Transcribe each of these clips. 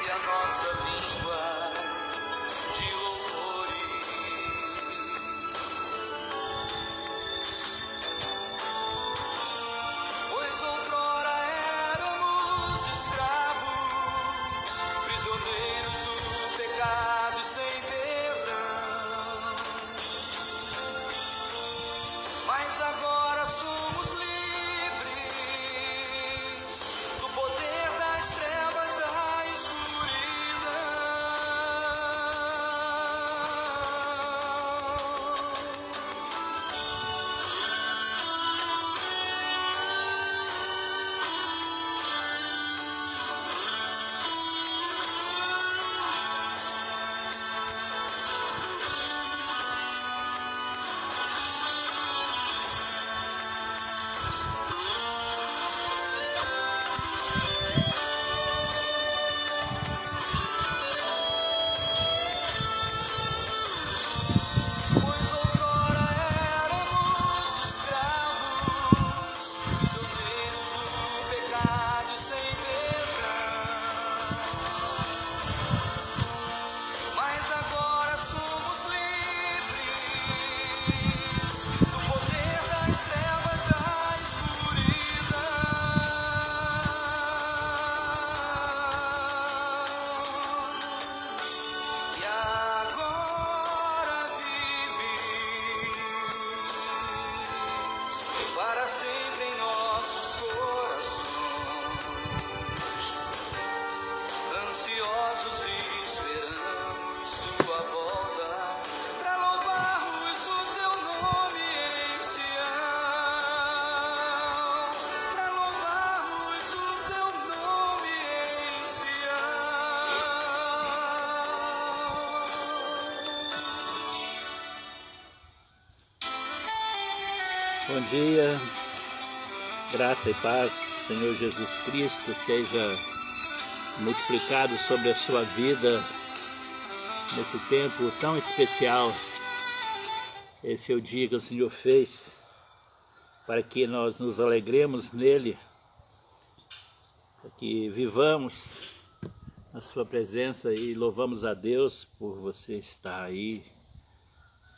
e a nossa língua de louvores. Pois outrora éramos escravos, prisioneiros do pecado e sem perdão. Mas agora somos livres do poder das trevas, da escuridão. Pois outrora éramos escravos, prisioneiros do pecado e sem perdão. Mas agora somos livres do poder das trevas, da escuridão. E agora vives para sempre em nossos corações, ansiosos e esperamos sua volta, para louvarmos o teu nome em Sião, para louvarmos o teu nome em Sião. Bom dia, graça e paz, Senhor Jesus Cristo, seja multiplicado sobre a sua vida nesse tempo tão especial. Esse é o dia que o Senhor fez para que nós nos alegremos nele, para que vivamos na sua presença e louvamos a Deus por você estar aí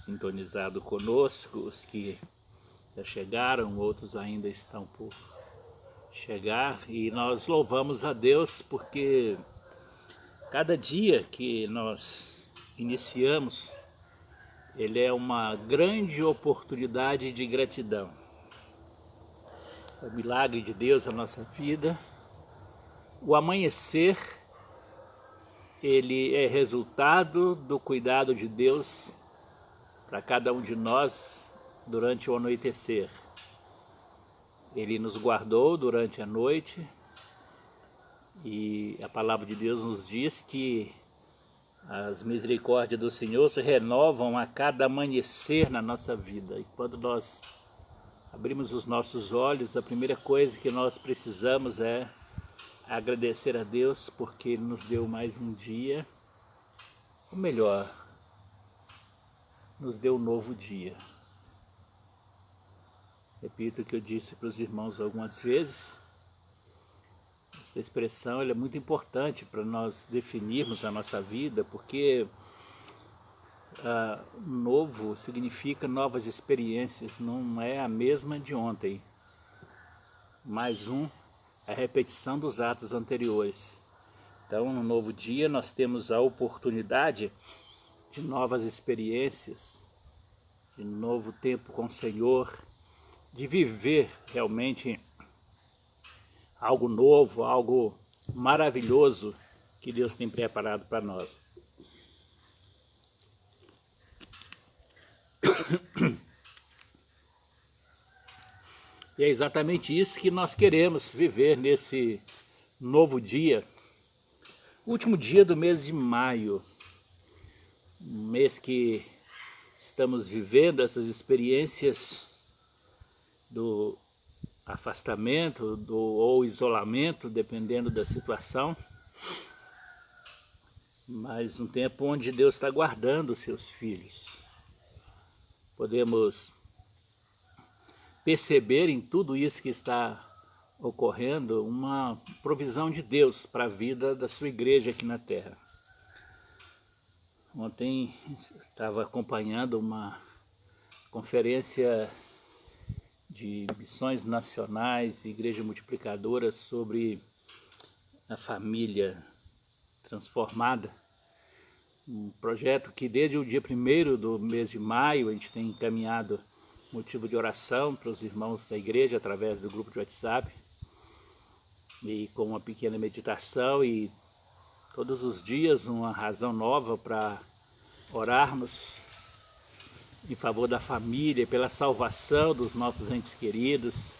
sintonizado conosco, os que já chegaram, outros ainda estão por chegar, e nós louvamos a Deus porque cada dia que nós iniciamos, ele é uma grande oportunidade de gratidão. É o milagre de Deus na nossa vida. O amanhecer, ele é resultado do cuidado de Deus para cada um de nós durante o anoitecer. Ele nos guardou durante a noite e a palavra de Deus nos diz que as misericórdias do Senhor se renovam a cada amanhecer na nossa vida. E quando nós abrimos os nossos olhos, a primeira coisa que nós precisamos é agradecer a Deus porque Ele nos deu mais um dia, ou melhor, nos deu um novo dia. Repito o que eu disse para os irmãos algumas vezes. Essa expressão ela é muito importante para nós definirmos a nossa vida, porque novo significa novas experiências, não é a mesma de ontem. Mais um é a repetição dos atos anteriores. Então, no novo dia, nós temos a oportunidade de novas experiências, de novo tempo com o Senhor, de viver realmente algo novo, algo maravilhoso que Deus tem preparado para nós. E é exatamente isso que nós queremos viver nesse novo dia, último dia do mês de maio, um mês que estamos vivendo essas experiências do afastamento ou isolamento, dependendo da situação, mas um tempo onde Deus está guardando os seus filhos. Podemos perceber em tudo isso que está ocorrendo uma provisão de Deus para a vida da sua igreja aqui na terra. Ontem estava acompanhando uma conferência de missões nacionais e igreja multiplicadora sobre a família transformada. Um projeto que desde o dia 1º do mês de maio a gente tem encaminhado motivo de oração para os irmãos da igreja através do grupo de WhatsApp, e com uma pequena meditação, e todos os dias uma razão nova para orarmos em favor da família, pela salvação dos nossos entes queridos.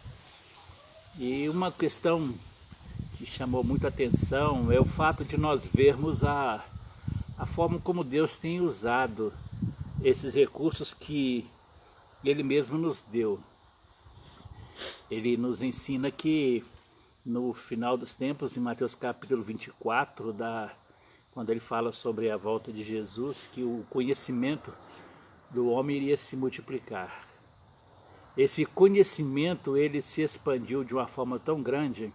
E uma questão que chamou muita atenção é o fato de nós vermos a forma como Deus tem usado esses recursos que Ele mesmo nos deu. Ele nos ensina que no final dos tempos, em Mateus capítulo 24, quando ele fala sobre a volta de Jesus, que o conhecimento do homem iria se multiplicar. Esse conhecimento, ele se expandiu de uma forma tão grande,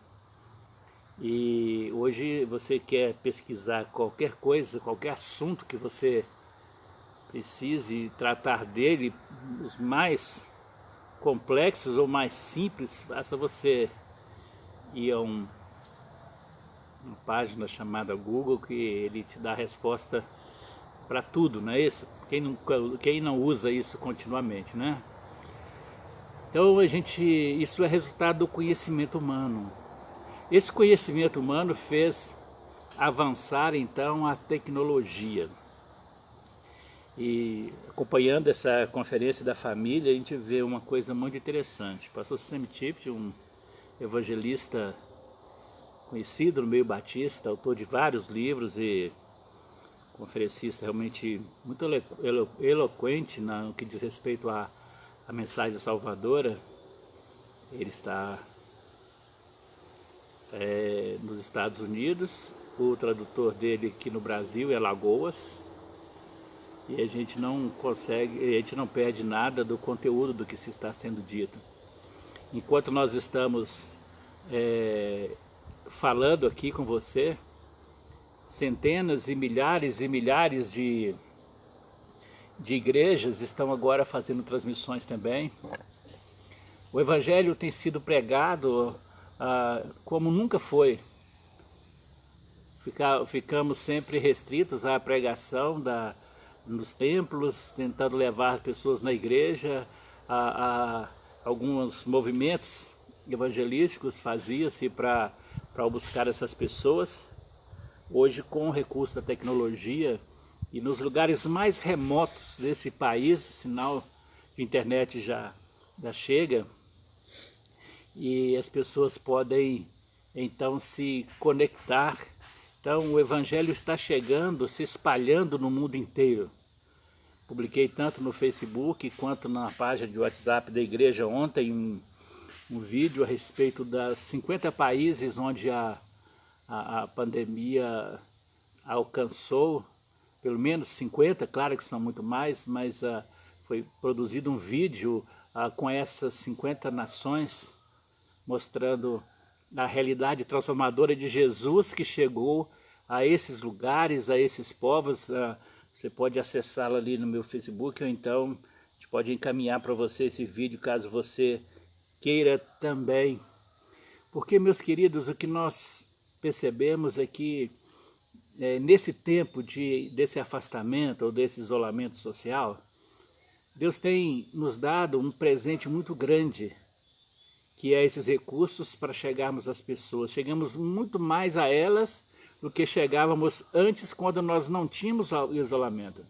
e hoje você quer pesquisar qualquer coisa, qualquer assunto que você precise tratar dele, os mais complexos ou mais simples, basta você ir a uma página chamada Google, que ele te dá a resposta para tudo, não é isso? Quem não usa isso continuamente, né? Então isso é resultado do conhecimento humano. Esse conhecimento humano fez avançar então a tecnologia. E acompanhando essa conferência da família, a gente vê uma coisa muito interessante. O pastor Sam Tippett, um evangelista conhecido no meio batista, autor de vários livros e conferencista realmente muito eloquente no que diz respeito à mensagem salvadora. Ele está nos Estados Unidos, o tradutor dele aqui no Brasil é Alagoas, e a gente não perde nada do conteúdo do que se está sendo dito. Enquanto nós estamos falando aqui com você, centenas e milhares de igrejas estão agora fazendo transmissões também. O Evangelho tem sido pregado como nunca foi. Ficamos sempre restritos à pregação nos templos, tentando levar as pessoas na igreja. Alguns movimentos evangelísticos fazia-se para buscar essas pessoas. Hoje, com o recurso da tecnologia e nos lugares mais remotos desse país, o sinal de internet já chega, e as pessoas podem então se conectar. Então o Evangelho está chegando, se espalhando no mundo inteiro. Publiquei tanto no Facebook quanto na página de WhatsApp da igreja ontem um vídeo a respeito das 50 países onde a pandemia alcançou, pelo menos 50, claro que são muito mais, mas foi produzido um vídeo com essas 50 nações, mostrando a realidade transformadora de Jesus que chegou a esses lugares, a esses povos. Você pode acessá-lo ali no meu Facebook, ou então a gente pode encaminhar para você esse vídeo, caso você queira também. Porque, meus queridos, o que nós percebemos é que nesse tempo desse afastamento ou desse isolamento social, Deus tem nos dado um presente muito grande, que é esses recursos para chegarmos às pessoas. Chegamos muito mais a elas do que chegávamos antes, quando nós não tínhamos o isolamento.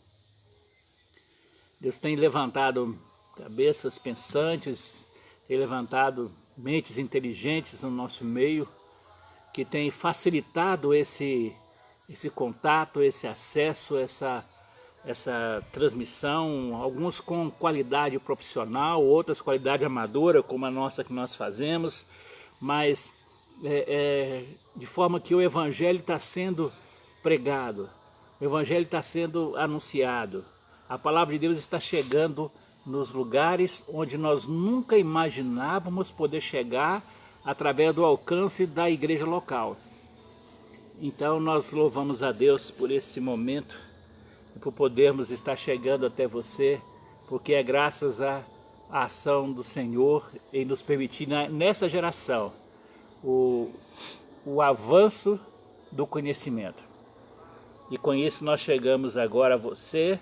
Deus tem levantado cabeças pensantes, tem levantado mentes inteligentes no nosso meio, que tem facilitado esse contato, esse acesso, essa transmissão, alguns com qualidade profissional, outras qualidade amadora, como a nossa que nós fazemos, mas de forma que o Evangelho está sendo pregado, o Evangelho está sendo anunciado, a palavra de Deus está chegando nos lugares onde nós nunca imaginávamos poder chegar através do alcance da igreja local. Então nós louvamos a Deus por esse momento, por podermos estar chegando até você, porque é graças à ação do Senhor em nos permitir nessa geração o avanço do conhecimento. E com isso nós chegamos agora a você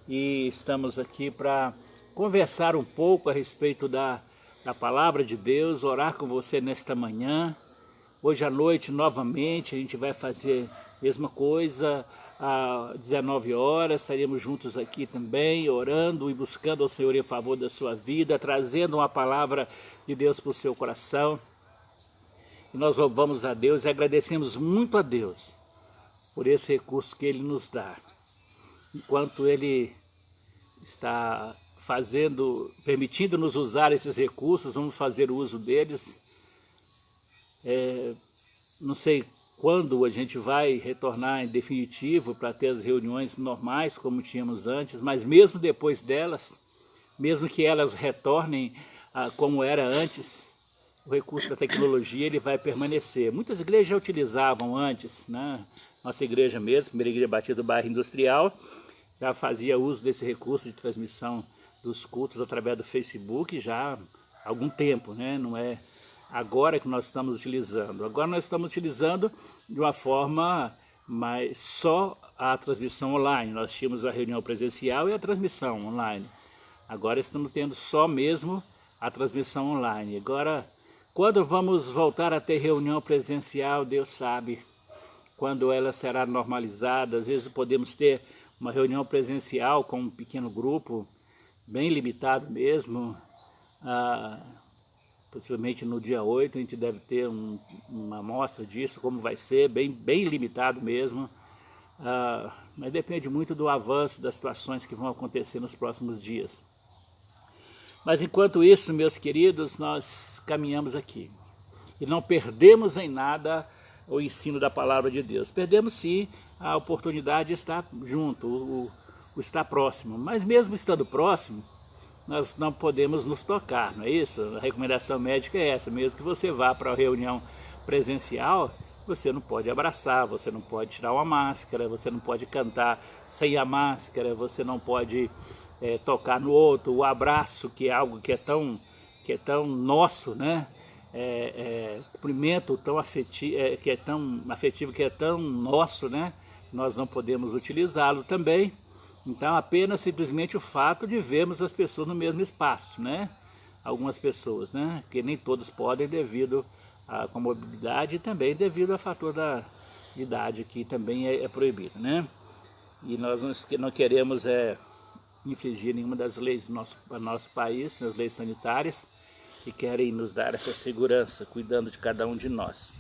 e estamos aqui para conversar um pouco a respeito da palavra de Deus, orar com você nesta manhã. Hoje à noite, novamente, a gente vai fazer a mesma coisa, às 19 horas, estaremos juntos aqui também, orando e buscando ao Senhor em favor da sua vida, trazendo uma palavra de Deus para o seu coração. E nós louvamos a Deus e agradecemos muito a Deus por esse recurso que Ele nos dá. Enquanto Ele está permitindo-nos usar esses recursos, vamos fazer uso deles. Não sei quando a gente vai retornar em definitivo para ter as reuniões normais como tínhamos antes, mas mesmo depois delas, mesmo que elas retornem como era antes, o recurso da tecnologia ele vai permanecer. Muitas igrejas já utilizavam antes, né? Nossa igreja mesmo, Primeira Igreja Batista do Bairro Industrial, já fazia uso desse recurso de transmissão dos cultos através do Facebook já há algum tempo, né? Não é agora que nós estamos utilizando. Agora nós estamos utilizando de uma forma mais só a transmissão online. Nós tínhamos a reunião presencial e a transmissão online. Agora estamos tendo só mesmo a transmissão online. Agora, quando vamos voltar a ter reunião presencial, Deus sabe quando ela será normalizada. Às vezes podemos ter uma reunião presencial com um pequeno grupo, bem limitado mesmo. Possivelmente no dia 8 a gente deve ter uma amostra disso, como vai ser, bem limitado mesmo. Mas depende muito do avanço das situações que vão acontecer nos próximos dias. Mas enquanto isso, meus queridos, nós caminhamos aqui. E não perdemos em nada o ensino da palavra de Deus. Perdemos sim a oportunidade de estar junto, o estar próximo. Mas mesmo estando próximo, nós não podemos nos tocar, não é isso? A recomendação médica é essa, mesmo que você vá para a reunião presencial, você não pode abraçar, você não pode tirar uma máscara, você não pode cantar sem a máscara, você não pode tocar no outro, o abraço, que é algo que é tão nosso, né? Cumprimento tão afetivo, que é tão afetivo, que é tão nosso, né? Nós não podemos utilizá-lo também. Então, apenas simplesmente o fato de vermos as pessoas no mesmo espaço, né? Algumas pessoas, né? Porque nem todos podem devido à comorbidade e também devido ao fator da idade, que também é proibido, né? E nós não queremos infringir nenhuma das leis do nosso país, as leis sanitárias, que querem nos dar essa segurança, cuidando de cada um de nós.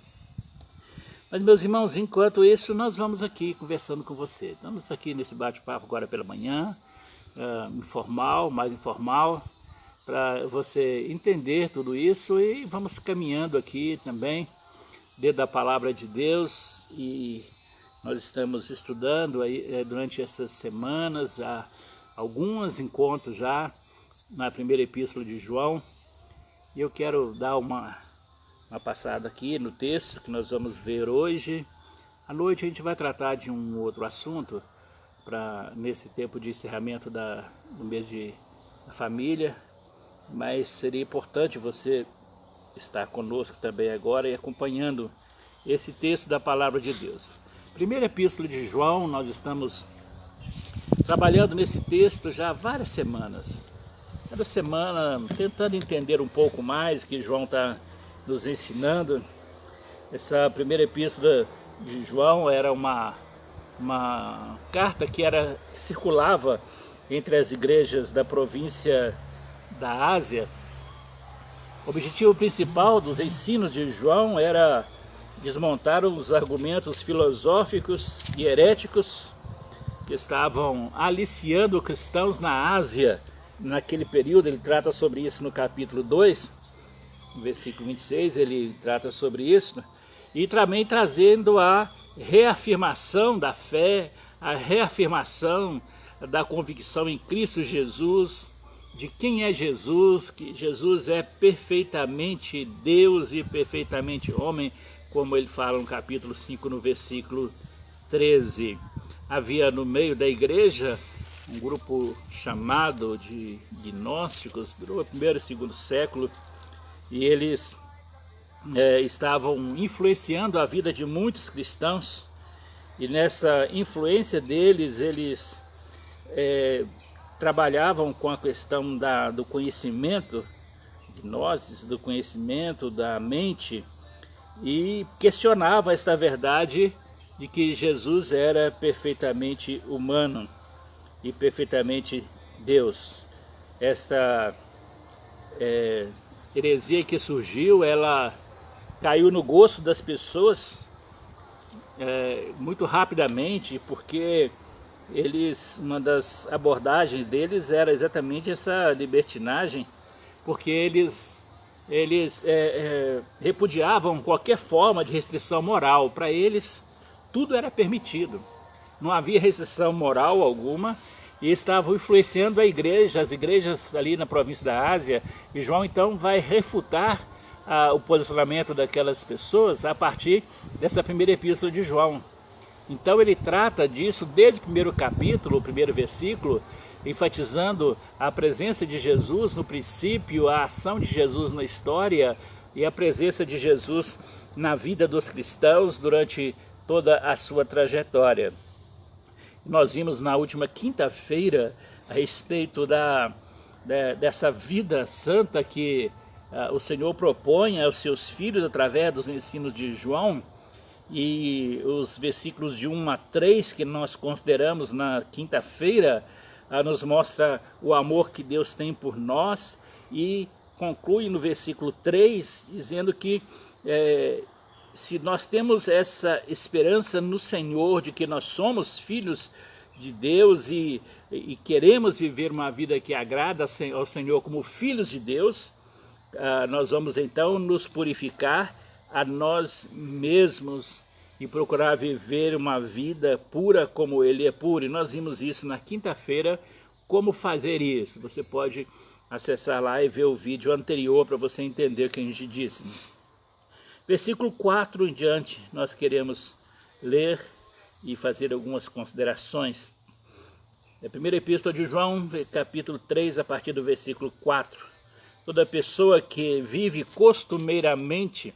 Mas, meus irmãos, enquanto isso, nós vamos aqui conversando com você. Estamos aqui nesse bate-papo agora pela manhã, mais informal, para você entender tudo isso, e vamos caminhando aqui também, dentro da palavra de Deus, e nós estamos estudando aí, durante essas semanas, alguns encontros já, na primeira epístola de João, e eu quero dar uma passada aqui no texto que nós vamos ver hoje. À noite a gente vai tratar de um outro assunto, nesse tempo de encerramento do mês da família, mas seria importante você estar conosco também agora e acompanhando esse texto da palavra de Deus. Primeira epístola de João, nós estamos trabalhando nesse texto já há várias semanas. Cada semana tentando entender um pouco mais o que João está nos ensinando. Essa primeira epístola de João era uma carta que circulava entre as igrejas da província da Ásia. O objetivo principal dos ensinos de João era desmontar os argumentos filosóficos e heréticos que estavam aliciando cristãos na Ásia naquele período. Ele trata sobre isso no capítulo 2, no versículo 26, ele trata sobre isso, e também trazendo a reafirmação da fé, a reafirmação da convicção em Cristo Jesus, de quem é Jesus, que Jesus é perfeitamente Deus e perfeitamente homem, como ele fala no capítulo 5, no versículo 13. Havia no meio da igreja um grupo chamado de gnósticos, durou o primeiro e segundo século, e eles estavam influenciando a vida de muitos cristãos, e nessa influência deles, eles trabalhavam com a questão do conhecimento, gnoses, do conhecimento da mente, e questionava esta verdade de que Jesus era perfeitamente humano e perfeitamente Deus. Esta heresia que surgiu, ela caiu no gosto das pessoas muito rapidamente, porque uma das abordagens deles era exatamente essa libertinagem, porque eles repudiavam qualquer forma de restrição moral. Para eles, tudo era permitido, não havia restrição moral alguma, e estavam influenciando as igrejas ali na província da Ásia, e João então vai refutar o posicionamento daquelas pessoas a partir dessa primeira epístola de João. Então ele trata disso desde o primeiro capítulo, o primeiro versículo, enfatizando a presença de Jesus no princípio, a ação de Jesus na história e a presença de Jesus na vida dos cristãos durante toda a sua trajetória. Nós vimos na última quinta-feira a respeito dessa vida santa que o Senhor propõe aos seus filhos através dos ensinos de João, e os versículos de 1 a 3 que nós consideramos na quinta-feira nos mostra o amor que Deus tem por nós, e conclui no versículo 3 dizendo que se nós temos essa esperança no Senhor de que nós somos filhos de Deus e queremos viver uma vida que agrada ao Senhor como filhos de Deus, nós vamos então nos purificar a nós mesmos e procurar viver uma vida pura como Ele é puro. E nós vimos isso na quinta-feira, como fazer isso. Você pode acessar lá e ver o vídeo anterior para você entender o que a gente disse. Versículo 4 em diante, nós queremos ler e fazer algumas considerações. A primeira epístola de João, capítulo 3, a partir do versículo 4. Toda pessoa que vive costumeiramente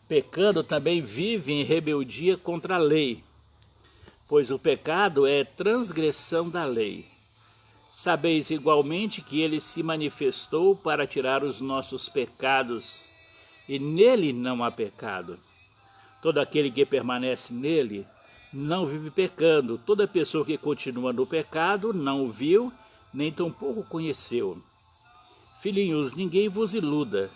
pecando também vive em rebeldia contra a lei, pois o pecado é transgressão da lei. Sabeis igualmente que ele se manifestou para tirar os nossos pecados, e nele não há pecado. Todo aquele que permanece nele não vive pecando. Toda pessoa que continua no pecado não o viu, nem tampouco conheceu. Filhinhos, ninguém vos iluda.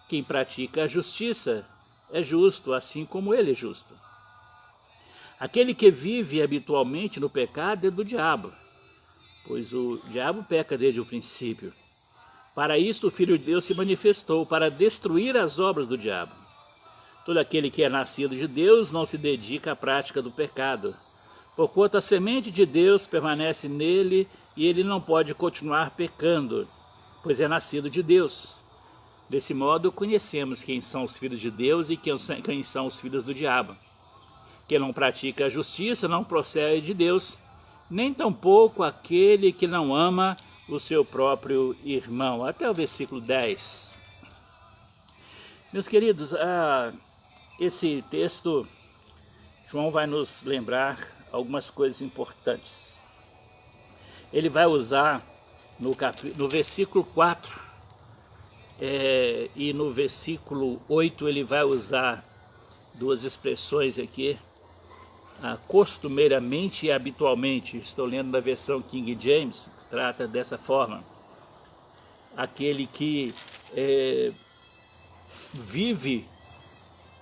Quem pratica a justiça é justo, assim como ele é justo. Aquele que vive habitualmente no pecado é do diabo, pois o diabo peca desde o princípio. Para isto o Filho de Deus se manifestou, para destruir as obras do diabo. Todo aquele que é nascido de Deus não se dedica à prática do pecado, porquanto a semente de Deus permanece nele e ele não pode continuar pecando, pois é nascido de Deus. Desse modo conhecemos quem são os filhos de Deus e quem são os filhos do diabo. Quem não pratica a justiça não procede de Deus, nem tampouco aquele que não ama o seu próprio irmão. Até o versículo 10. Meus queridos, esse texto, João vai nos lembrar algumas coisas importantes. Ele vai usar no versículo 4 e no versículo 8 ele vai usar duas expressões aqui, costumeiramente e habitualmente. Estou lendo na versão King James, trata dessa forma. Aquele que vive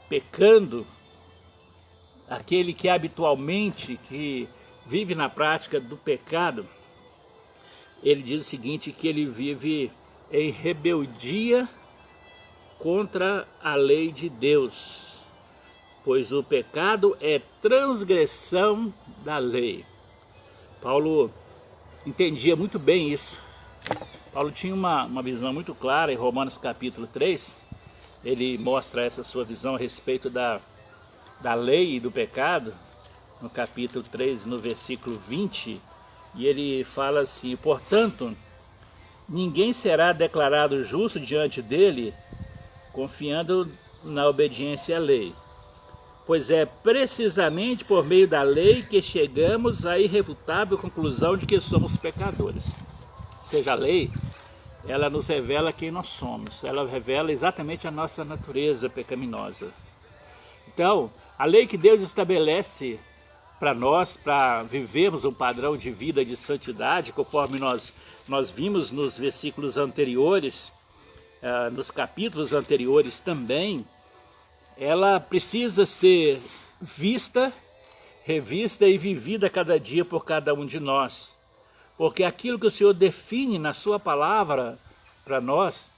pecando, aquele que habitualmente, que vive na prática do pecado, ele diz o seguinte, que ele vive em rebeldia contra a lei de Deus, pois o pecado é transgressão da lei. Paulo entendia muito bem isso, Paulo tinha uma visão muito clara em Romanos capítulo 3, ele mostra essa sua visão a respeito da lei e do pecado, no capítulo 3, no versículo 20, e ele fala assim: portanto, ninguém será declarado justo diante dele, confiando na obediência à lei. Pois é precisamente por meio da lei que chegamos à irrefutável conclusão de que somos pecadores. Ou seja, a lei, ela nos revela quem nós somos, ela revela exatamente a nossa natureza pecaminosa. Então, a lei que Deus estabelece para nós, para vivermos um padrão de vida de santidade, conforme nós vimos nos versículos anteriores, nos capítulos anteriores também, ela precisa ser vista, revista e vivida cada dia por cada um de nós. Porque aquilo que o Senhor define na sua palavra para nós,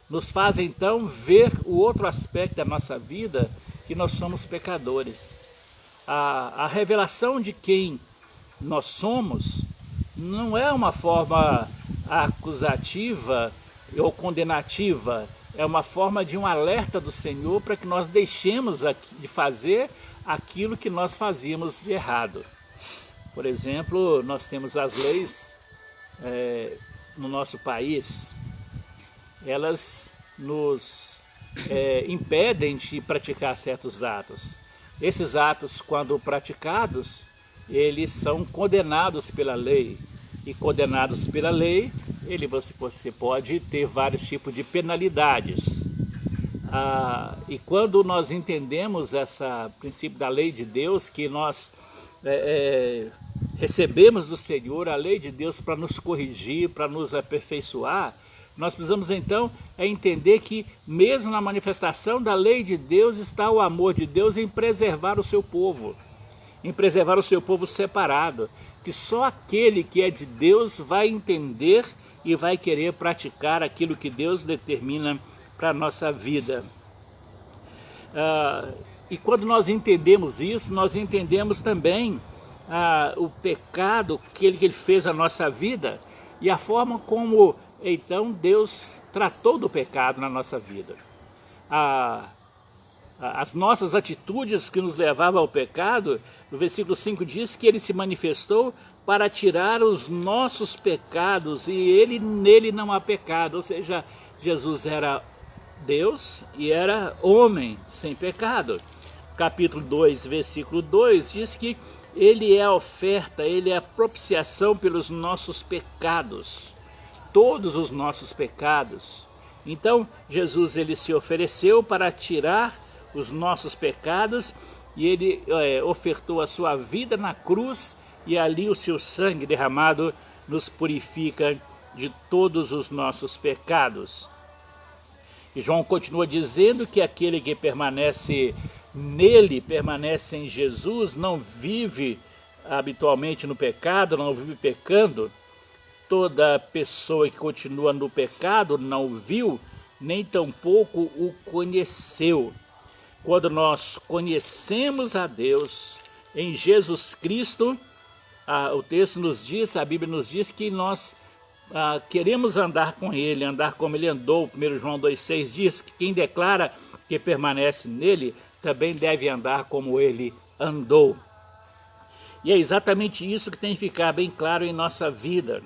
nos faz então ver o outro aspecto da nossa vida, que nós somos pecadores. A revelação de quem nós somos não é uma forma acusativa ou condenativa, é uma forma de um alerta do Senhor para que nós deixemos de fazer aquilo que nós fazíamos de errado. Por exemplo, nós temos as leis no nosso país, elas nos impedem de praticar certos atos. Esses atos, quando praticados, eles são condenados pela lei. E condenados pela lei, você pode ter vários tipos de penalidades. E quando nós entendemos esse princípio da lei de Deus, que nós recebemos do Senhor a lei de Deus para nos corrigir, para nos aperfeiçoar, nós precisamos então entender que mesmo na manifestação da lei de Deus está o amor de Deus em preservar o seu povo, separado, que só aquele que é de Deus vai entender e vai querer praticar aquilo que Deus determina para a nossa vida. E quando nós entendemos isso, nós entendemos também o pecado que ele fez na nossa vida e a forma como então Deus tratou do pecado na nossa vida. As nossas atitudes que nos levavam ao pecado, no versículo 5 diz que ele se manifestou para tirar os nossos pecados e nele não há pecado. Ou seja, Jesus era Deus e era homem sem pecado. Capítulo 2, versículo 2 diz que ele é a oferta, ele é a propiciação pelos nossos pecados, todos os nossos pecados. Então Jesus ele se ofereceu para tirar os nossos pecados e ele ofertou a sua vida na cruz e ali o seu sangue derramado nos purifica de todos os nossos pecados. E João continua dizendo que aquele que permanece nele, permanece em Jesus, não vive habitualmente no pecado, não vive pecando. Toda pessoa que continua no pecado não viu, nem tampouco o conheceu. Quando nós conhecemos a Deus em Jesus Cristo, o texto nos diz, a Bíblia nos diz que nós queremos andar com Ele, andar como Ele andou. 1 João 2,6 diz que quem declara que permanece nele, também deve andar como Ele andou. E é exatamente isso que tem que ficar bem claro em nossa vida.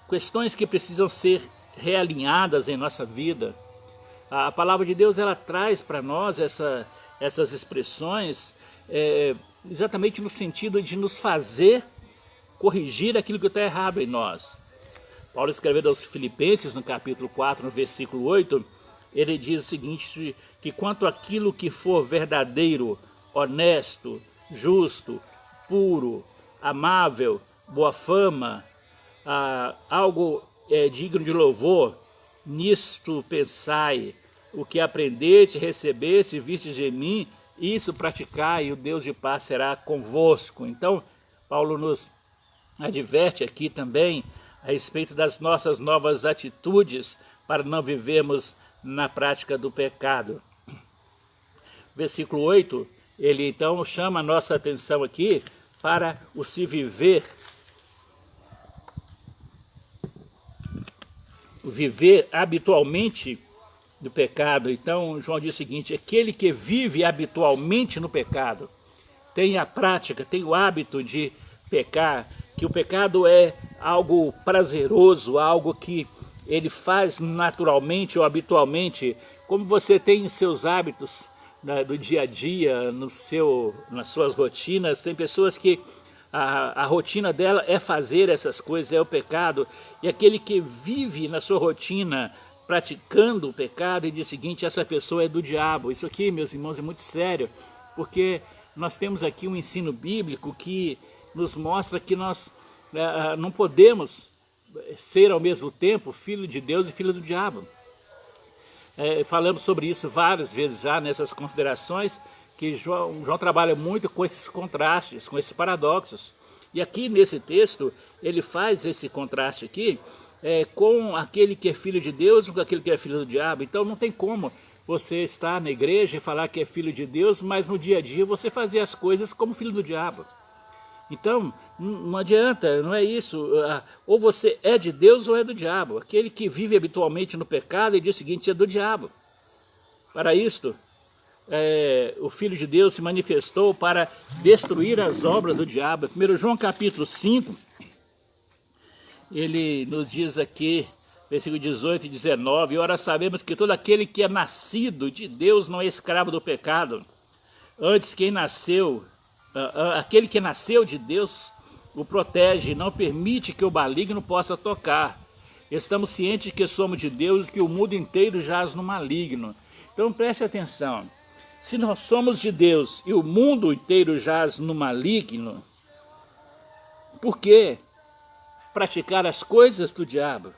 Questões que precisam ser realinhadas em nossa vida. A palavra de Deus ela traz para nós essas expressões exatamente no sentido de nos fazer corrigir aquilo que está errado em nós. Paulo escrevendo aos Filipenses no capítulo 4, no versículo 8, ele diz o seguinte, que quanto àquilo que for verdadeiro, honesto, justo, puro, amável, boa fama, algo digno de louvor, nisto pensai, o que aprendeste, recebeste, vistes de mim, isso praticai, e o Deus de paz será convosco. Então, Paulo nos adverte aqui também a respeito das nossas novas atitudes para não vivermos na prática do pecado. Versículo 8, ele então chama a nossa atenção aqui para o se viver viver habitualmente no pecado. Então João diz o seguinte: aquele que vive habitualmente no pecado, tem a prática, tem o hábito de pecar, que o pecado é algo prazeroso, algo que ele faz naturalmente ou habitualmente, como você tem em seus hábitos, né, do dia a dia, nas suas rotinas. Tem pessoas que a rotina dela é fazer essas coisas, é o pecado, e aquele que vive na sua rotina praticando o pecado, e diz o seguinte: essa pessoa é do diabo. Isso aqui, meus irmãos, é muito sério, porque nós temos aqui um ensino bíblico que nos mostra que nós não podemos ser ao mesmo tempo filho de Deus e filho do diabo. Falamos sobre isso várias vezes já nessas considerações, que João trabalha muito com esses contrastes, com esses paradoxos. E aqui nesse texto ele faz esse contraste aqui com aquele que é filho de Deus e com aquele que é filho do diabo. Então não tem como você estar na igreja e falar que é filho de Deus, mas no dia a dia você fazer as coisas como filho do diabo. Então não adianta, não é isso. Ou você é de Deus ou é do diabo. Aquele que vive habitualmente no pecado, ele diz o seguinte: é do diabo. Para isto, o Filho de Deus se manifestou para destruir as obras do diabo. 1 João capítulo 5, ele nos diz aqui, versículo 18 e 19: ora sabemos que todo aquele que é nascido de Deus não é escravo do pecado. Antes, aquele que nasceu de Deus o protege, não permite que o maligno possa tocar. Estamos cientes que somos de Deus e que o mundo inteiro jaz no maligno. Então preste atenção: se nós somos de Deus e o mundo inteiro jaz no maligno, por que praticar as coisas do diabo?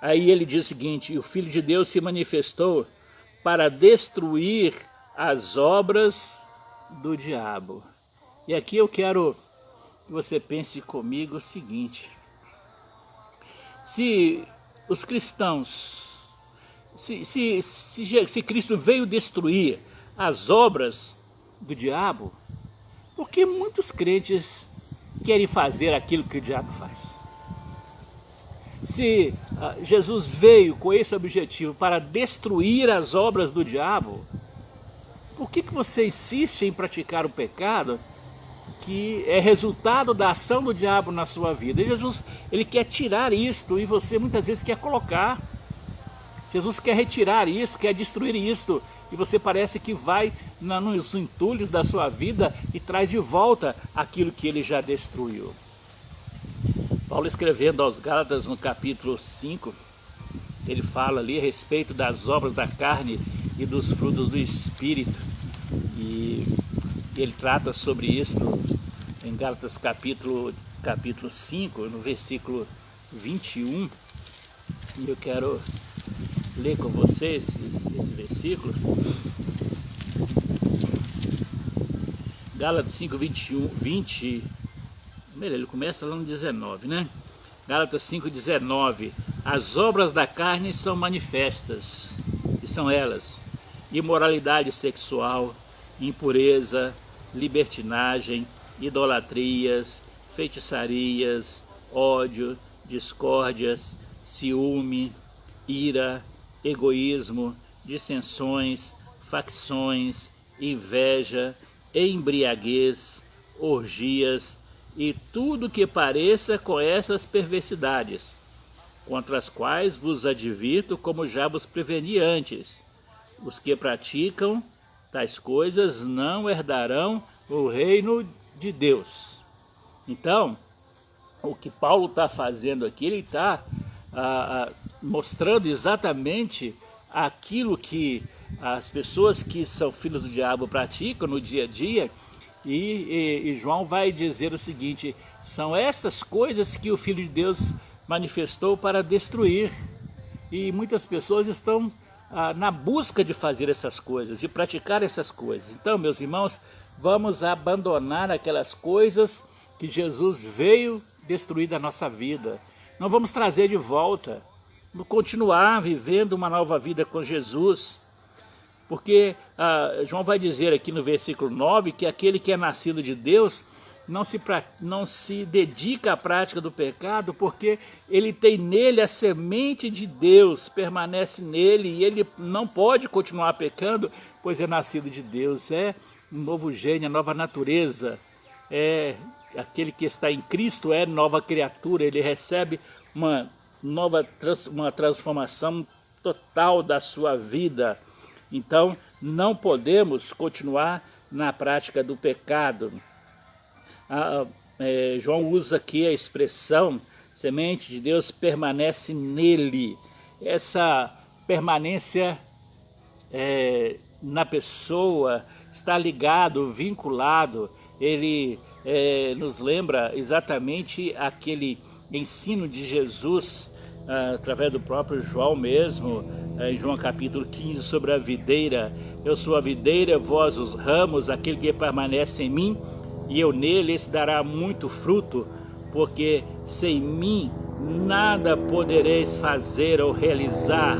Aí ele diz o seguinte: o Filho de Deus se manifestou para destruir as obras do diabo. E aqui eu quero que você pense comigo o seguinte: se os cristãos, se Cristo veio destruir as obras do diabo, por que muitos crentes querem fazer aquilo que o diabo faz? Se Jesus veio com esse objetivo para destruir as obras do diabo, por que você insiste em praticar o pecado que é resultado da ação do diabo na sua vida? E Jesus, ele quer tirar isto e você muitas vezes quer colocar. Jesus quer retirar isso, quer destruir isto, e você parece que vai nos entulhos da sua vida e traz de volta aquilo que ele já destruiu. Paulo, escrevendo aos Gálatas no capítulo 5, ele fala ali a respeito das obras da carne e dos frutos do Espírito, e ele trata sobre isso em Gálatas capítulo 5, no versículo 21, e eu quero ler com vocês esse versículo. Gálatas 5, 20, ele começa lá no 19, né? Gálatas 5, 19: as obras da carne são manifestas, e são elas: imoralidade sexual, impureza, libertinagem, idolatrias, feitiçarias, ódio, discórdias, ciúme, ira, egoísmo, dissensões, facções, inveja, embriaguez, orgias e tudo que pareça com essas perversidades, contra as quais vos advirto, como já vos preveni antes. Os que praticam tais coisas não herdarão o reino de Deus. Então, o que Paulo está fazendo aqui, ele está mostrando exatamente aquilo que as pessoas que são filhos do diabo praticam no dia a dia, e João vai dizer o seguinte: são essas coisas que o Filho de Deus manifestou para destruir, e muitas pessoas estão na busca de fazer essas coisas, de praticar essas coisas. Então, meus irmãos, vamos abandonar aquelas coisas que Jesus veio destruir da nossa vida. Não vamos trazer de volta, vamos continuar vivendo uma nova vida com Jesus, porque João vai dizer aqui no versículo 9 que aquele que é nascido de Deus não se dedica à prática do pecado, porque ele tem nele a semente de Deus, permanece nele, e ele não pode continuar pecando, pois é nascido de Deus, é um novo gênio, nova natureza, aquele que está em Cristo é nova criatura, ele recebe uma transformação total da sua vida. Então, não podemos continuar na prática do pecado. João usa aqui a expressão semente de Deus permanece nele. Essa permanência na pessoa está ligado, vinculado. Ele nos lembra exatamente aquele ensino de Jesus, através do próprio João mesmo, em João capítulo 15, sobre a videira. Eu sou a videira, vós os ramos, aquele que permanece em mim e eu nele, esse dará muito fruto, porque sem mim nada podereis fazer ou realizar.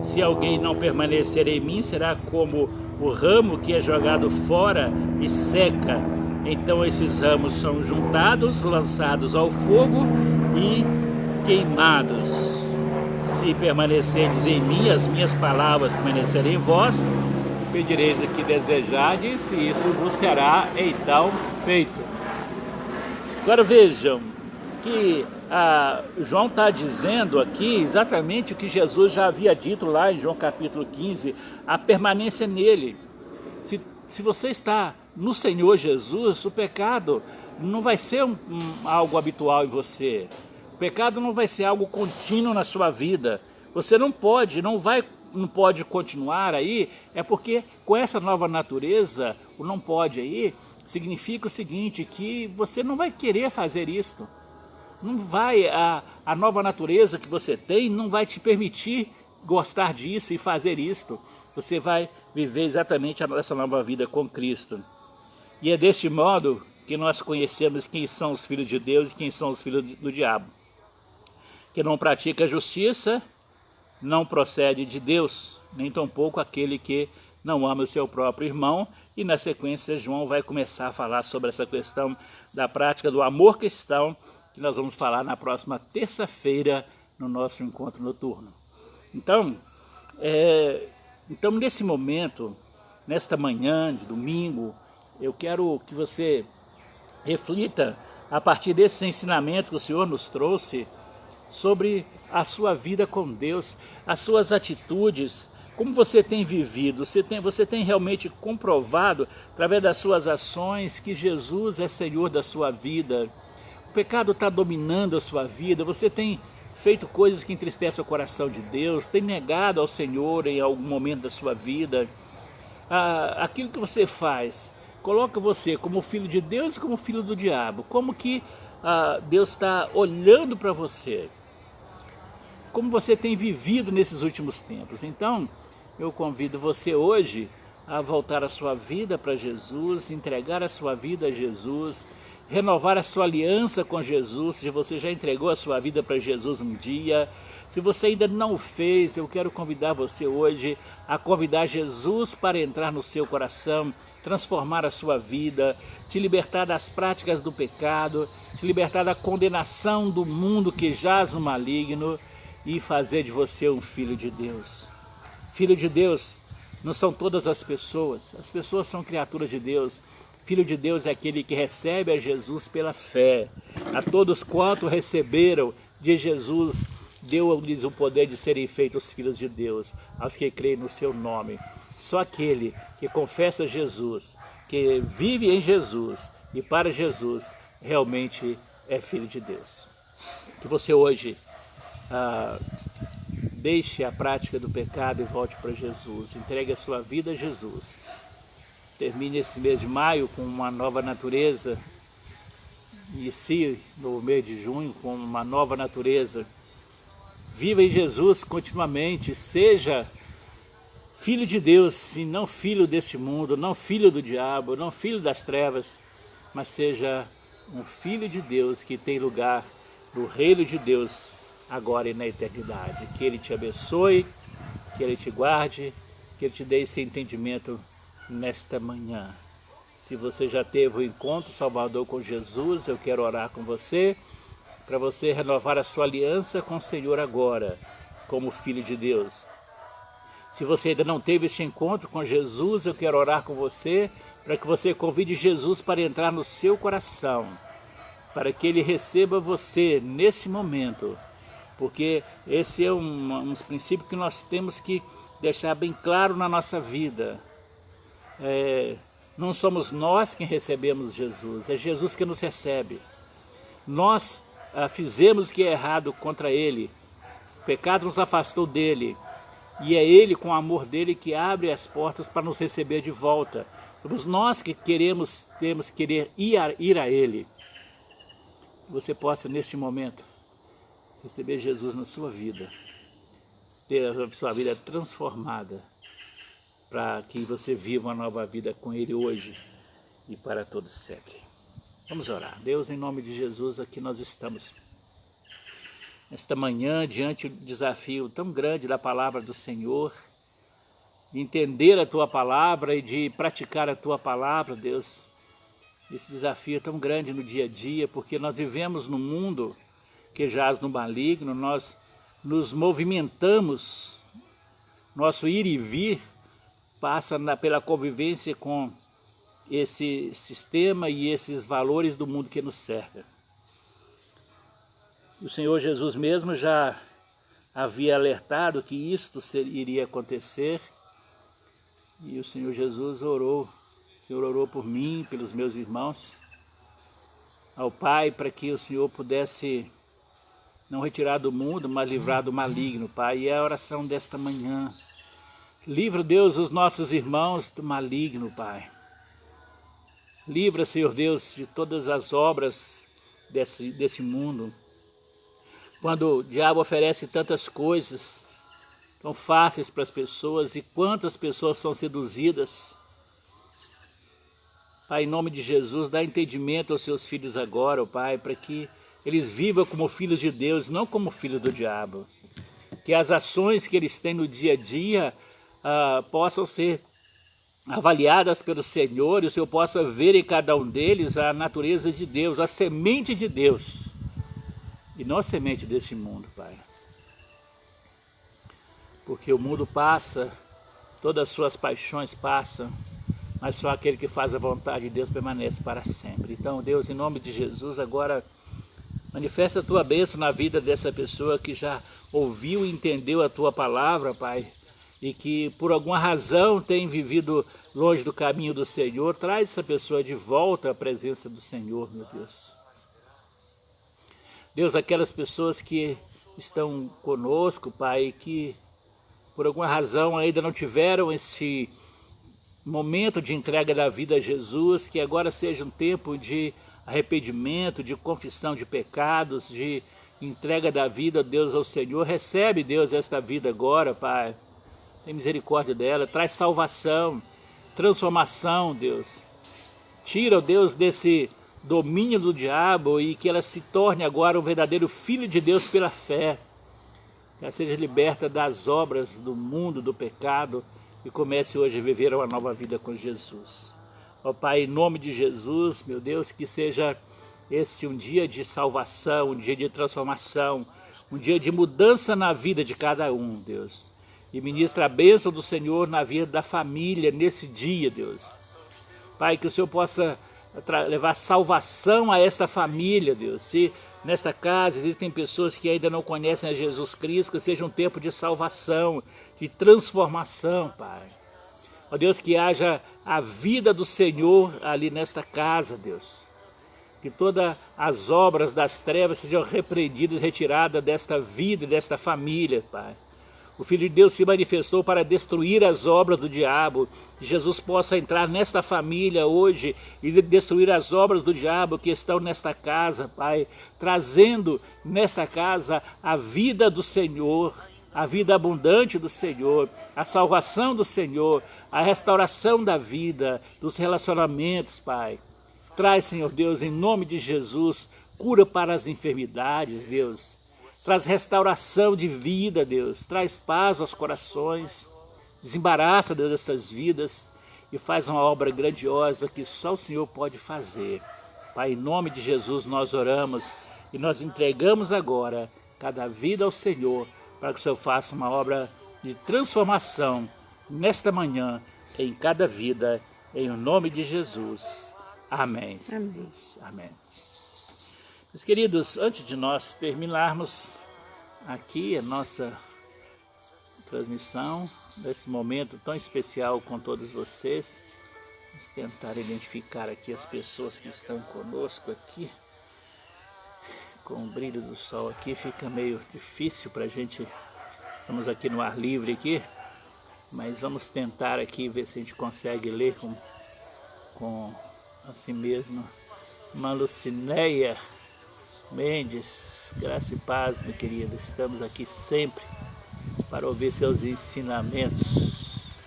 Se alguém não permanecer em mim, será como o ramo que é jogado fora e seca. Então esses ramos são juntados, lançados ao fogo e queimados. Se permanecerdes em mim, as minhas palavras permanecerem em vós, pedireis o que desejardes, e isso vos será então feito. Agora vejam que João está dizendo aqui exatamente o que Jesus já havia dito lá em João capítulo 15, a permanência nele. Se você está no Senhor Jesus, o pecado não vai ser algo habitual em você. O pecado não vai ser algo contínuo na sua vida. Você não pode continuar aí, é porque com essa nova natureza, o não pode aí, significa o seguinte, que você não vai querer fazer isto. Não vai, a nova natureza que você tem não vai te permitir gostar disso e fazer isto. Você vai viver exatamente essa nova vida com Cristo. E é deste modo que nós conhecemos quem são os filhos de Deus e quem são os filhos do diabo. Que não pratica a justiça, não procede de Deus, nem tampouco aquele que não ama o seu próprio irmão. E na sequência João vai começar a falar sobre essa questão da prática do amor cristão, que nós vamos falar na próxima terça-feira no nosso encontro noturno. Então nesse momento, nesta manhã de domingo, eu quero que você reflita a partir desses ensinamentos que o Senhor nos trouxe sobre a sua vida com Deus, as suas atitudes, como você tem vivido, você tem realmente comprovado através das suas ações que Jesus é Senhor da sua vida. O pecado está dominando a sua vida, você tem feito coisas que entristecem o coração de Deus, tem negado ao Senhor em algum momento da sua vida. Aquilo que você faz coloca você como filho de Deus e como filho do diabo. Como que Deus está olhando para você? Como você tem vivido nesses últimos tempos? Então, eu convido você hoje a voltar a sua vida para Jesus, entregar a sua vida a Jesus, renovar a sua aliança com Jesus. Se você já entregou a sua vida para Jesus um dia, se você ainda não o fez, eu quero convidar você hoje a convidar Jesus para entrar no seu coração, transformar a sua vida, te libertar das práticas do pecado, te libertar da condenação do mundo que jaz no maligno e fazer de você um filho de Deus. Filho de Deus não são todas as pessoas são criaturas de Deus. Filho de Deus é aquele que recebe a Jesus pela fé. A todos quanto receberam de Jesus, deu-lhes o poder de serem feitos filhos de Deus, aos que creem no seu nome. Só aquele que confessa Jesus, que vive em Jesus e para Jesus, realmente é filho de Deus. Que você hoje deixe a prática do pecado e volte para Jesus. Entregue a sua vida a Jesus. Termine esse mês de maio com uma nova natureza. Inicie no mês de junho com uma nova natureza. Viva em Jesus continuamente. Seja filho de Deus e não filho deste mundo, não filho do diabo, não filho das trevas, mas seja um filho de Deus que tem lugar no reino de Deus agora e na eternidade. Que Ele te abençoe, que Ele te guarde, que Ele te dê esse entendimento nesta manhã. Se você já teve o encontro Salvador com Jesus, eu quero orar com você, para você renovar a sua aliança com o Senhor agora, como filho de Deus. Se você ainda não teve esse encontro com Jesus, eu quero orar com você, para que você convide Jesus para entrar no seu coração, para que Ele receba você nesse momento, porque esse é um dos princípios que nós temos que deixar bem claro na nossa vida. Não somos nós quem recebemos Jesus, é Jesus que nos recebe. Nós fizemos o que é errado contra Ele, o pecado nos afastou dEle, e é Ele, com o amor dEle, que abre as portas para nos receber de volta. Somos nós que temos que querer ir a Ele. Que você possa, neste momento, receber Jesus na sua vida, ter a sua vida transformada, para que você viva uma nova vida com Ele hoje e para todos sempre. Vamos orar. Deus, em nome de Jesus, aqui nós estamos esta manhã diante do desafio tão grande da palavra do Senhor, de entender a Tua palavra e de praticar a Tua palavra, Deus. Esse desafio é tão grande no dia a dia, porque nós vivemos num mundo que jaz no maligno, nós nos movimentamos, nosso ir e vir passa pela convivência com esse sistema e esses valores do mundo que nos cerca. O Senhor Jesus mesmo já havia alertado que isto iria acontecer, e o Senhor Jesus orou. O Senhor orou por mim, pelos meus irmãos, ao Pai, para que o Senhor pudesse não retirar do mundo, mas livrar do maligno, Pai. E é a oração desta manhã. Livra, Deus, os nossos irmãos do maligno, Pai. Livra, Senhor Deus, de todas as obras desse mundo. Quando o diabo oferece tantas coisas tão fáceis para as pessoas, e quantas pessoas são seduzidas. Pai, em nome de Jesus, dá entendimento aos seus filhos agora, Pai, para que eles vivam como filhos de Deus, não como filhos do diabo. Que as ações que eles têm no dia a dia possam ser avaliadas pelo Senhor, e o Senhor possa ver em cada um deles a natureza de Deus, a semente de Deus, e não a semente desse mundo, Pai. Porque o mundo passa, todas as suas paixões passam, mas só aquele que faz a vontade de Deus permanece para sempre. Então, Deus, em nome de Jesus, agora manifesta a Tua bênção na vida dessa pessoa que já ouviu e entendeu a Tua palavra, Pai, e que por alguma razão tem vivido longe do caminho do Senhor. Traz essa pessoa de volta à presença do Senhor, meu Deus. Deus, aquelas pessoas que estão conosco, Pai, que por alguma razão ainda não tiveram esse momento de entrega da vida a Jesus, que agora seja um tempo de arrependimento, de confissão de pecados, de entrega da vida, Deus, ao Senhor. Recebe, Deus, esta vida agora, Pai. Tem misericórdia dela, traz salvação, transformação, Deus. Tira, Deus, desse domínio do diabo e que ela se torne agora um verdadeiro filho de Deus pela fé. Que ela seja liberta das obras do mundo, do pecado, e comece hoje a viver uma nova vida com Jesus. Ó Pai, em nome de Jesus, meu Deus, que seja este um dia de salvação, um dia de transformação, um dia de mudança na vida de cada um, Deus. E ministra a bênção do Senhor na vida da família nesse dia, Deus. Pai, que o Senhor possa levar salvação a esta família, Deus. Se nesta casa existem pessoas que ainda não conhecem a Jesus Cristo, que seja um tempo de salvação, de transformação, Pai. Ó Deus, que haja a vida do Senhor ali nesta casa, Deus. Que todas as obras das trevas sejam repreendidas, retiradas desta vida e desta família, Pai. O Filho de Deus se manifestou para destruir as obras do diabo. Que Jesus possa entrar nesta família hoje e destruir as obras do diabo que estão nesta casa, Pai. Trazendo nesta casa a vida do Senhor, a vida abundante do Senhor, a salvação do Senhor, a restauração da vida, dos relacionamentos, Pai. Traz, Senhor Deus, em nome de Jesus, cura para as enfermidades, Deus. Traz restauração de vida, Deus. Traz paz aos corações. Desembaraça, Deus, estas vidas. e faz uma obra grandiosa que só o Senhor pode fazer. Pai, em nome de Jesus nós oramos e nós entregamos agora cada vida ao Senhor, para que o Senhor faça uma obra de transformação nesta manhã, em cada vida, em nome de Jesus. Amém. Amém. Amém. Meus queridos, antes de nós terminarmos aqui a nossa transmissão, nesse momento tão especial com todos vocês, vamos tentar identificar aqui as pessoas que estão conosco aqui. Com o brilho do sol aqui fica meio difícil para a gente, estamos aqui no ar livre aqui, mas vamos tentar aqui ver se a gente consegue ler com assim mesmo. Uma Lucinéia Mendes, graça e paz, minha querida, estamos aqui sempre para ouvir seus ensinamentos.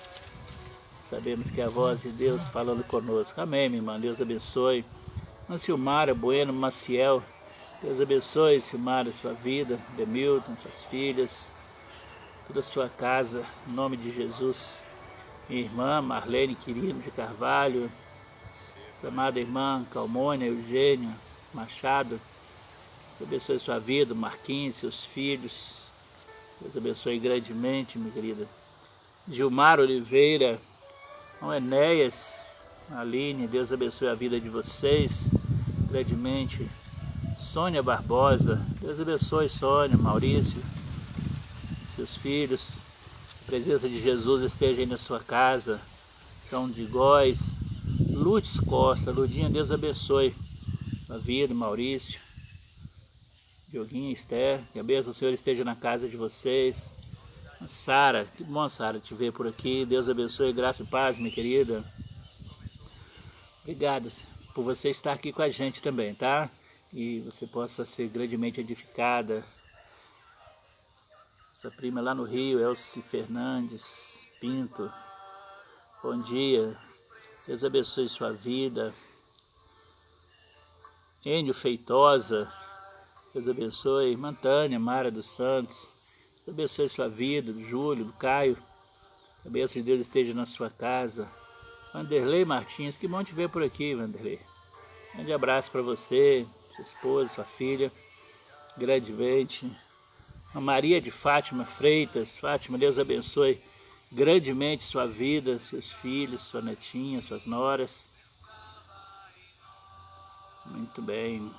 Sabemos que é a voz de Deus falando conosco. Amém, minha irmã, Deus abençoe. Silmara Bueno Maciel, Deus abençoe, Silmara, sua vida, Demilton, suas filhas, toda a sua casa, em nome de Jesus. Minha irmã Marlene Quirino de Carvalho, sua amada irmã Calmônia Eugênia Machado, Deus abençoe sua vida, Marquinhos, seus filhos, Deus abençoe grandemente, minha querida. Gilmar Oliveira, Enéas, Aline, Deus abençoe a vida de vocês grandemente. Sônia Barbosa, Deus abençoe Sônia, Maurício, seus filhos, a presença de Jesus esteja aí na sua casa. João de Góes, Lutes Costa, Ludinha, Deus abençoe a vida, Maurício, Dioguinha, Esther, que a bênção do Senhor esteja na casa de vocês. Sara, que bom, Sara, te ver por aqui, Deus abençoe, graça e paz, minha querida. Obrigado por você estar aqui com a gente também, tá? E você possa ser grandemente edificada. Sua prima lá no Rio, Elci Fernandes Pinto, bom dia, Deus abençoe sua vida. Enio Feitosa, Deus abençoe. Irmã Tânia, Mara dos Santos, Deus abençoe sua vida. Do Júlio, do Caio, a bênção de Deus esteja na sua casa. Vanderlei Martins, que bom te ver por aqui, Vanderlei. Grande abraço para você, sua esposa, sua filha, grandemente. A Maria de Fátima Freitas, Fátima, Deus abençoe grandemente sua vida, seus filhos, sua netinha, suas noras. Muito bem.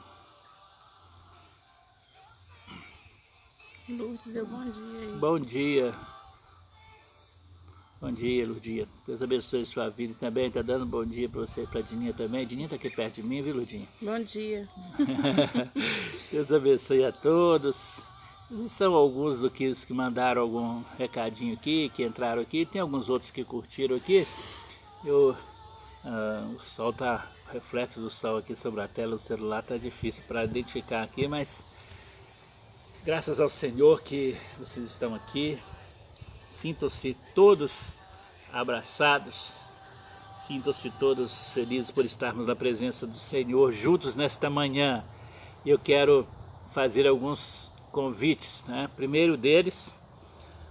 Lourdes, deu bom dia aí. Bom dia. Bom dia, Lurdinha. Deus abençoe sua vida também. Está dando bom dia para você, para a Dininha também. Dininha está aqui perto de mim, viu, Lurdinha? Bom dia. Deus abençoe a todos. Esses são alguns do que mandaram algum recadinho aqui, que entraram aqui. Tem alguns outros que curtiram aqui. O sol está, reflexo do sol aqui sobre a tela do celular está difícil para identificar aqui, mas graças ao Senhor que vocês estão aqui. Sintam-se todos abraçados, sintam-se todos felizes por estarmos na presença do Senhor juntos nesta manhã. Eu quero fazer alguns convites, né? Primeiro deles,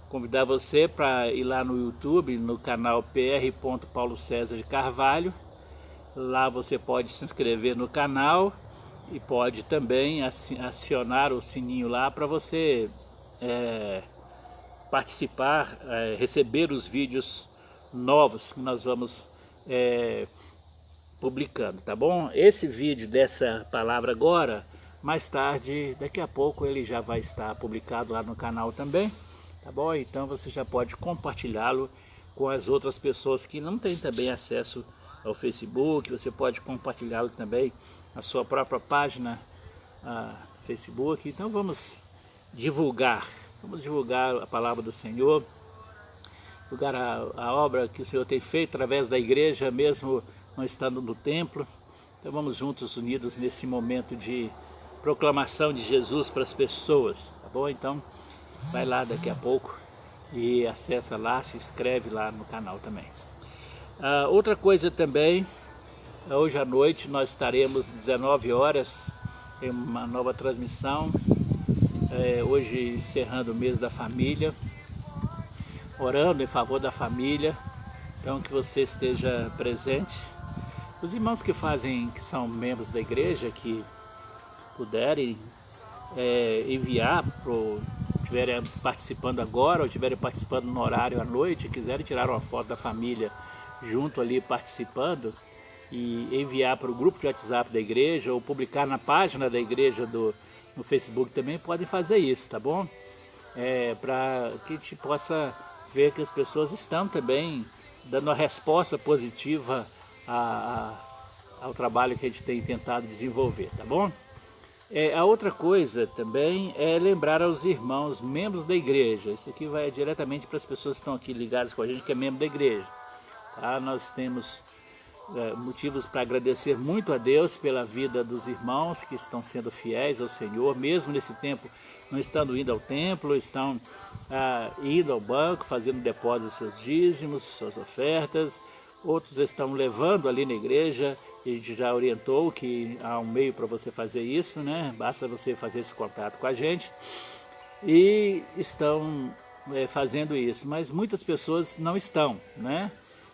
convidar você para ir lá no YouTube, no canal PR. Paulo César de Carvalho. Lá você pode se inscrever no canal e pode também acionar o sininho lá para você participar, receber os vídeos novos que nós vamos publicando, tá bom? Esse vídeo dessa palavra agora, mais tarde, daqui a pouco ele já vai estar publicado lá no canal também, tá bom? Então você já pode compartilhá-lo com as outras pessoas que não têm também acesso ao Facebook. Você pode compartilhá-lo também na sua própria página Facebook. Então vamos divulgar a palavra do Senhor, divulgar a obra que o Senhor tem feito através da igreja, mesmo não estando no templo. Então vamos juntos, unidos nesse momento de proclamação de Jesus para as pessoas, tá bom? Então vai lá daqui a pouco e acessa lá, se inscreve lá no canal também. Outra coisa também, hoje à noite nós estaremos às 19 horas em uma nova transmissão, hoje encerrando o mês da família, orando em favor da família, Então que você esteja presente. Os irmãos que são membros da igreja, que puderem enviar, estiverem participando agora ou estiverem participando no horário à noite, quiserem tirar uma foto da família junto ali participando e enviar para o grupo de WhatsApp da igreja ou publicar na página da igreja no Facebook também, podem fazer isso, tá bom? Para que a gente possa ver que as pessoas estão também dando uma resposta positiva ao trabalho que a gente tem tentado desenvolver, tá bom? A outra coisa também é lembrar aos irmãos membros da igreja. Isso aqui vai diretamente para as pessoas que estão aqui ligadas com a gente, que é membro da igreja. Tá? Nós temos motivos para agradecer muito a Deus pela vida dos irmãos que estão sendo fiéis ao Senhor, mesmo nesse tempo não estando indo ao templo, estão indo ao banco, fazendo depósito dos seus dízimos, suas ofertas. Outros estão levando ali na igreja, e a gente já orientou que há um meio para você fazer isso, né? Basta você fazer esse contato com a gente. E estão fazendo isso, mas muitas pessoas não estão, né?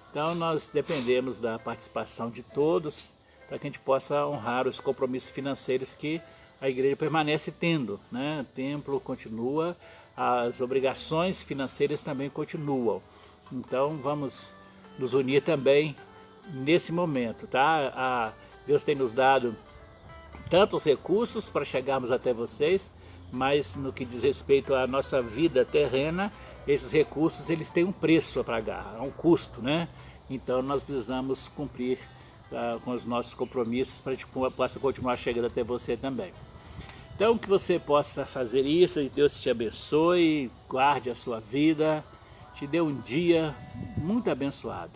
Então nós dependemos da participação de todos para que a gente possa honrar os compromissos financeiros que a igreja permanece tendo, né? O templo continua, as obrigações financeiras também continuam. Então vamos nos unir também nesse momento, tá? Deus tem nos dado tantos recursos para chegarmos até vocês, mas no que diz respeito à nossa vida terrena, esses recursos eles têm um preço a pagar, é um custo, né? Então nós precisamos cumprir com os nossos compromissos para que a gente possa continuar chegando até você também. Então que você possa fazer isso, e Deus te abençoe, guarde a sua vida, te dê um dia muito abençoado.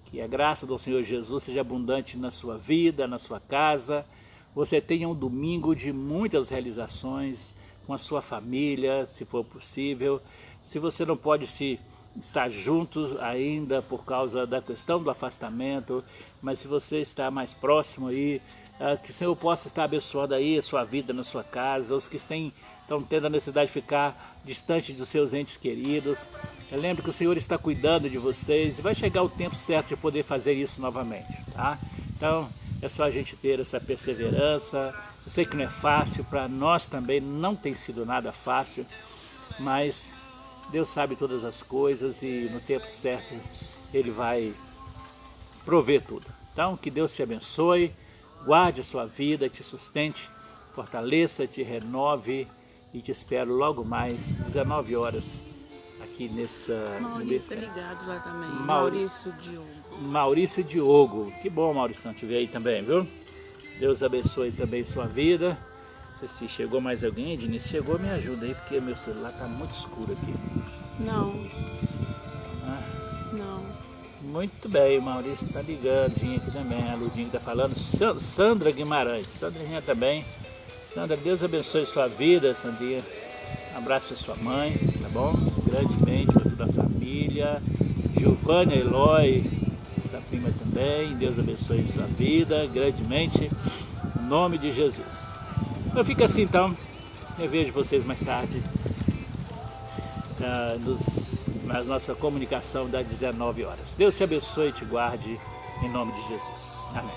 Que a graça do Senhor Jesus seja abundante na sua vida, na sua casa. Você tenha um domingo de muitas realizações com a sua família, se for possível. Se você não pode estar junto ainda por causa da questão do afastamento, mas se você está mais próximo aí, que o Senhor possa estar abençoando aí a sua vida na sua casa, os que estão tendo a necessidade de ficar distante dos seus entes queridos. Lembre que o Senhor está cuidando de vocês e vai chegar o tempo certo de poder fazer isso novamente, tá? Então é só a gente ter essa perseverança. Eu sei que não é fácil, para nós também não tem sido nada fácil, mas Deus sabe todas as coisas e no tempo certo Ele vai prover tudo. Então que Deus te abençoe, guarde a sua vida, te sustente, fortaleça, te renove e te espero logo mais, 19 horas, aqui nessa... Maurício está ligado lá também, Maurício Diogo. Que bom, Maurício, te ver aí também, viu? Deus abençoe também sua vida. Não sei se chegou mais alguém, Diniz. Chegou, me ajuda aí, porque meu celular está muito escuro aqui. Não. Não. Muito bem, o Maurício está ligadinho aqui também, a Ludinha está falando. Sandra Guimarães, Sandrinha também. Sandra, Deus abençoe sua vida, Sandrinha. Um abraço para sua mãe, tá bom? Grandemente para toda a família. Giovânia Eloy, sua prima também. Deus abençoe sua vida, grandemente, em nome de Jesus. Então fica assim então. Eu vejo vocês mais tarde na nossa comunicação das 19 horas. Deus te abençoe e te guarde, em nome de Jesus. Amém.